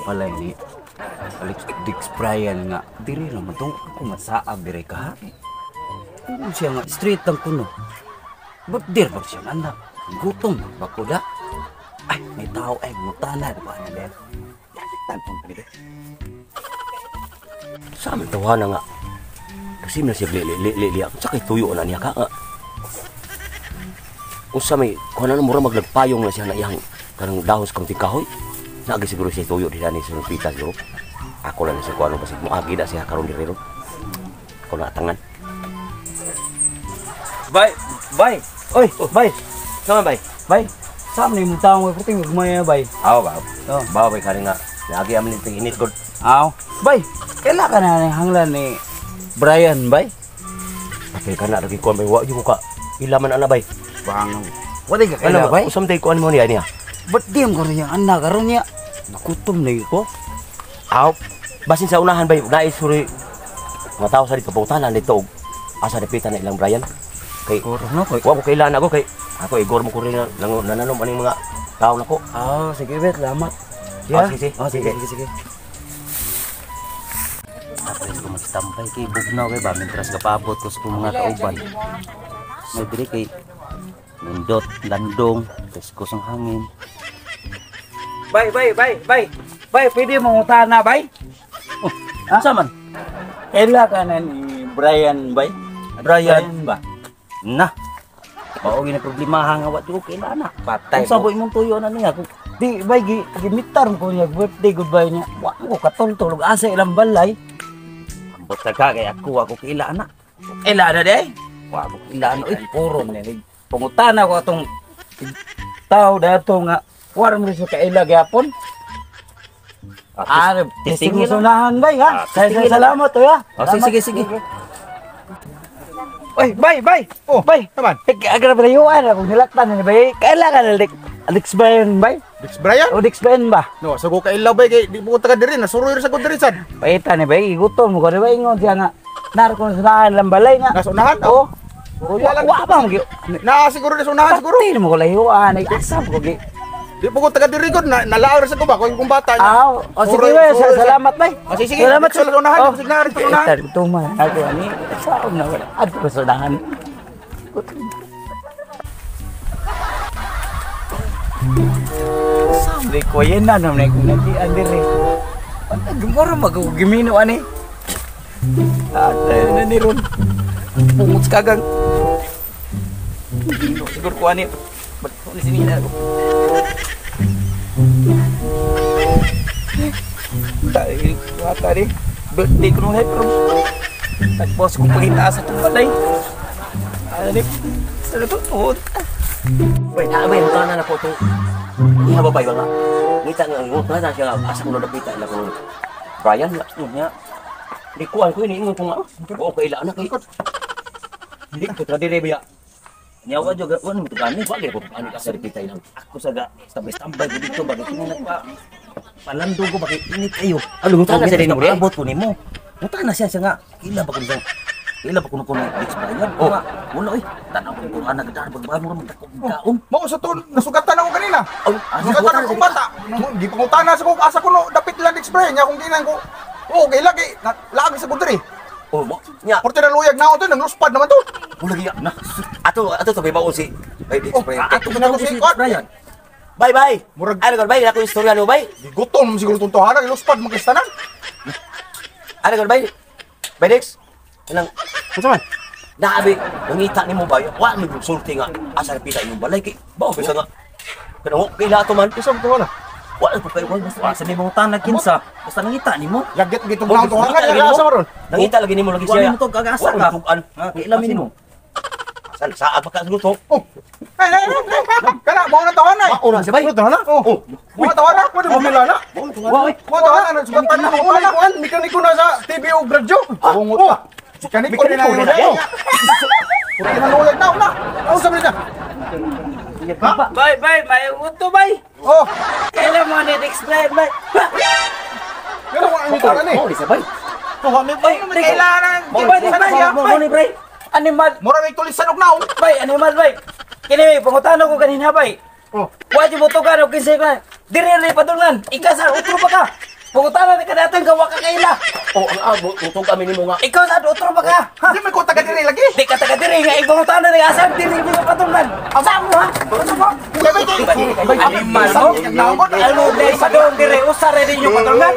Malay ni Alex Dix Brian nga diri naman tong ako masaab diri ka. Kung siya nga street ang kuno. Ba't dir ba siya anak? Gutom ba ko da? Ay, may tao ay mutana ba na der. Tanpong diri. Sa amin tawana nga. Kasi na siya li sakay tuyo na niya ka nga. Usa may kuha na mura maglagpayong na siya na iyang kanang dahon sa kaunting kahoy. Nagi siguro siya tuyo di ni sa pita siguro. Ako lang sa kuha nung kasi muagi na siya karon diri ron. Ako na tangan. Bay, bay. Oy, bay. Sama bay. Bay. Sam ni mo taong puting gumaya bay. Aw ba. Oh, bawa bay kani nga. Lagi amin ting init god. Aw. Bay, kaila ka na hanglan ni Brian bay. Tapi kana lagi kuha bay wa yung ka. Ilaman ana bay. Bang. Wala ka kaila bay. Usam tay kuan mo niya. Ba't di ang karon niya anak karon niya? Nakutom na ko. Aw. Basin sa unahan bay, nais suri. Mga tao sa dito pangutanan dito. Asa dapitan na ilang Brian. Kay Corona ko. wa ko kailan ako kay ako igor mo ko rin nananom aning mga tao nako. Ah, sige bet, salamat. Sige. Sige. Tapos ko magtampay kay bugnaw kay ba mintras kapabot ko sa mga kauban. May diri kay Nindot, landong, tapos kusang hangin. Bay, pwede mong utana, bay? Oh, asa man? Kaila ka na ni Brian, bay? Brian ba? Na. Oo, ginaproblemahan nga, wati ko kaila na. Patay kung saboy mong tuyo na niya. Di, bay, gimitar ko niya, birthday, goodbye niya. Wala ko katultulog, asa ilang balay. Ambot ka kay ako kaila na. Kaila na, day? Wala ko kaila na, puro niya. Pangutana ko atong tao dato nga warm rin sa kaila gyapon. Titingin sunahan bay ha. Salamat to ya. Sige. Oy, bay. Oh, bay, naman. Agra bayuan ako nilaktan ni bay. Kaila ka na Alex Brian bay. Dix Brian? O Dix Brian ba? No, sago ka ilaw bay kay di mo taga diri na suroy sa diri sad. Paita ni bay, gutom mo ko ni bay ingon siya nga. Narko sunahan lambalay nga. Nasunahan? Oh. Wala ba mo Na siguro na sunahan siguro. Pati mo ko layuan ay asam ko gi. Di po ko taga diri gud na nalaor sa ko ba kung bata niya. Aw, o sige bay, salamat bay. Sige. Salamat sa unahan, sige na rin sa unahan. Tuma ako ani. Saan na wala. Ad ko sa unahan. Sampai ko yan na naman kung nanti andiri. Gumoro magugimino ani. At na ni ron. Pungot sa kagang. Siguro ko ani. Ba't ko ni sinina ako? Dahil wata rin. Birthday ko nung hepro. Nagpos kong paghintaas sa itong balay. Ano sa natutod. Wait, abay mo na po to. Iya babay ba nga? Ngita nga ngot na siya asa ko napita na ko. Brian nga. Di kuan ko ini ingon ko nga. Oo kaila anak ikot. Hindi ko tradire biya. Nyawa juga kuan mo gani wa gyud ko ano ka sa repita ilang. Ako saga tambay ko dito bagay kini pa. Palando ko bakit init kayo. Ano mo sa din mo abot ko nimo. Muta na siya nga. Ila ba kun ila ba kun Alex Brian? Oh, wala oy. Tanaw ko kung anak daan pagbago mo magkaon. Mao sa to nasugatan ako kanina. Ano Nasugatan ako bata. Di pangutana sa ko asa ko no dapit lang Dix Brian nya kung ginan ko. Oh, kay lagi lagi sa diri. Oh, mo. Nya. Porte na luyag na ako to, nagluspad naman to. Wala giya na. Ato to bawo si. Ay, Dix Brian. Ato na ko si Brian. Bye. Murag Ano gol bay ako istorya no bay? gutom siguro tuntuhan nagluspad magistanan. Ano gol bay? Bay Dix. Nang unsa man? Naabi, ngita nimo ba? Wa mi sulti nga asa pita imong balay kay. Bao bisa nga. Kanang kila to man Isa mo to na. wa ko kay wala sa nimong tanag kinsa. Basta nangita nimo. Lagit gitong na tuntuhan nga asa maron. Nangita lagi nimo lagi siya. Wala mo to kagasa ka. Ilamin nimo. Sa pa ka siguro to. Oh. Ay, kana mo na tahan ay. Mauna si bay. Ano tahan na? Oh. Mo tahan na, pwede mo mila na. Mo tahan na, sugatan na mo na kuan, mekaniko na sa TV o radyo. Bungot pa. Mekaniko na na. Puro kinaluyag na. Ano sabi niya? Bay, may uto bay. Oh, Kailan mo ni Alex Brian bay? pero mo ang ito na ni. Oh, di sa bay. Oh, may kailangan. Di ba di ba mo ni Brian? Animal. Mura may tulisan og naong. Bay, animal bay. Kini bay, pangutano ko kanina bay. Oh. Wadi mo to kano kinsa ka. Dire padulngan. Ikasar utro pa ka. Pungutanan ni kadating gawa ka kaila. Oh, ang abo, utong kami ni mo nga. Ikaw sa otro ba ka? Ha? Di may ko taga diri lagi. Di ka taga diri nga ipungutanan ni asam diri mo patunggan. Asa mo ha? Asa mo? Animal mo. Ano dai sa doon dire usare din yung patunggan.